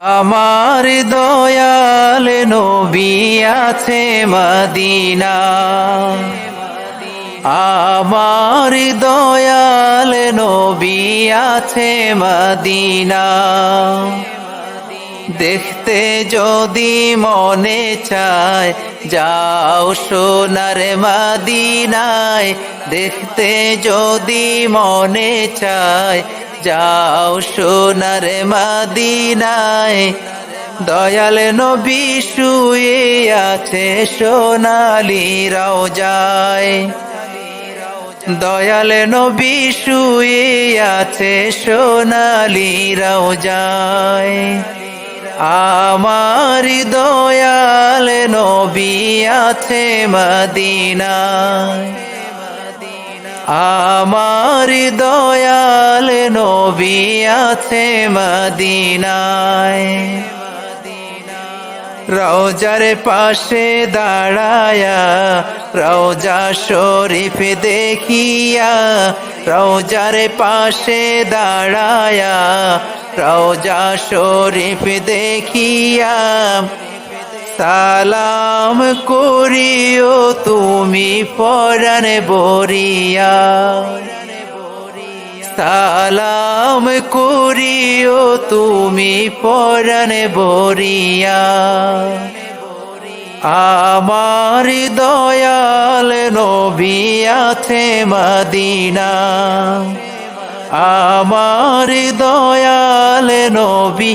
আমার দয়াল নবী আছে মদিনা, আমার দয়াল নবী আছে মদিনা। দেখতে যদি মনে চায় যাও সোনার মদিনায়, দেখতে যদি মনে চায় যাও সোনার মদিনায়। দয়াল নবী শুয়ে আছে সোনালি রওজায়, দয়াল নবী শুয়ে আছে সোনালি রওজায়। আমার দয়াল নবী আছে মদিনায়, আমার দয়াল নবী আছে মদিনায়। রওজার পাশে দাঁড়ায়া রওজা শরীফ দেখিয়া, রওজার পাশে দাঁড়ায়া রওজা শরীফ দেখিয়া। সালাম করিও তুমি পরাণ ভরিয়া, সালাম করিও তুমি পরাণ ভরিয়া। আমার দয়াল নবী আছে মদিনা, আমার দয়াল নবী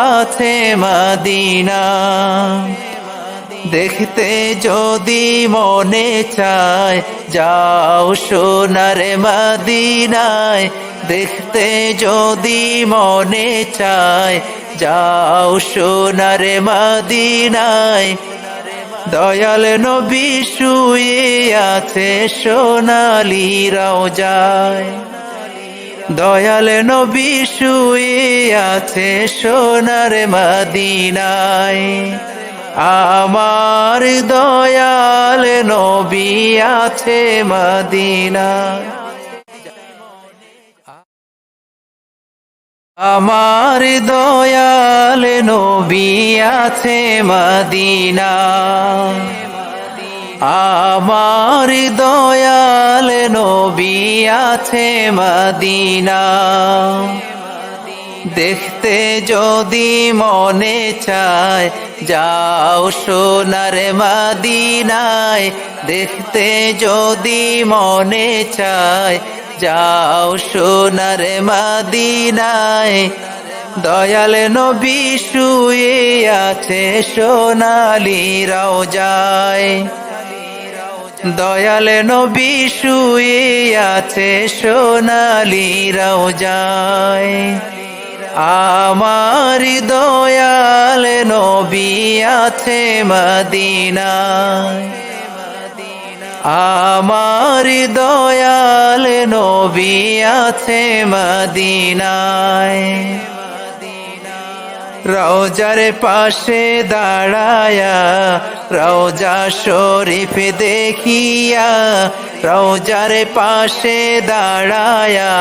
আছে মদিনা। দেখতে যদি মনে চায় যাও সোনার মদিনায়, দেখতে যদি মনে চায় যাও সোনার মদিনায়। দয়াল নবী শুয়ে আছে সোনালি রওজায়, দয়াল নবী শুয়ে আছে সোনার মদিনায়। আমার দয়াল নবী আছে মদিনায়, আমার দয়াল নবী আছে মদিনায়, আমার দয়াল নবী আছে মদিনায়। দেখতে যদি মনে চায় যাও সোনার মদিনায়, দেখতে যদি মনে চায় যাও সোনার মদিনায়। দয়াল নবী শুয়ে আছে সোনালি রওজায়, দয়াল নবী শুয়ে আছে সোনালি রওজায়। আমার দয়াল নবী আছে মদিনায়, আমার দয়াল নবী আছে মদিনায়। রওজার পাশে দাঁড়ায়া রওজা শরীফ দেখিয়া, রওজার পাশে দাঁড়ায়া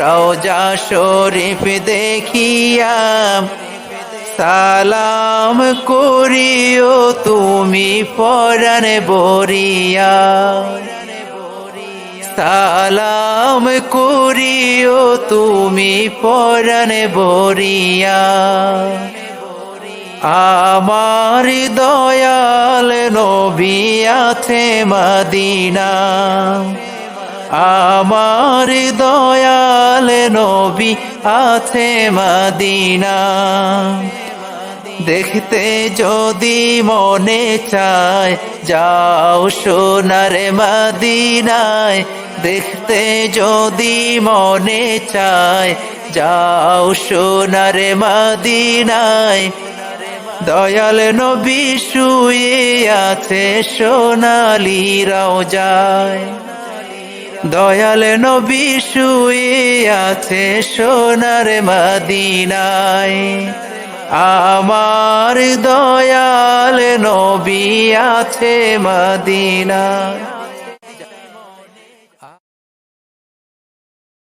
রওজা শরীফ দেখিয়া। সালাম করিও তুমি পরাণ ভরিয়া, সালাম করিও তুমি পরাণ ভরিয়া। আমার দয়াল নবী আছে মদিনা, আমার দয়াল নবী আছে মদিনা। দেখতে যদি মনে চায় যাও সোনার মদিনায়, দেখতে যদি মনে চায় যাও সোনার মদিনায়। দয়াল নবী শুয়ে আছে সোনালি রওজায়, দয়াল নবী শুয়ে আছে সোনার মদিনায়। আমার দয়াল নবী আছে মদিনায়।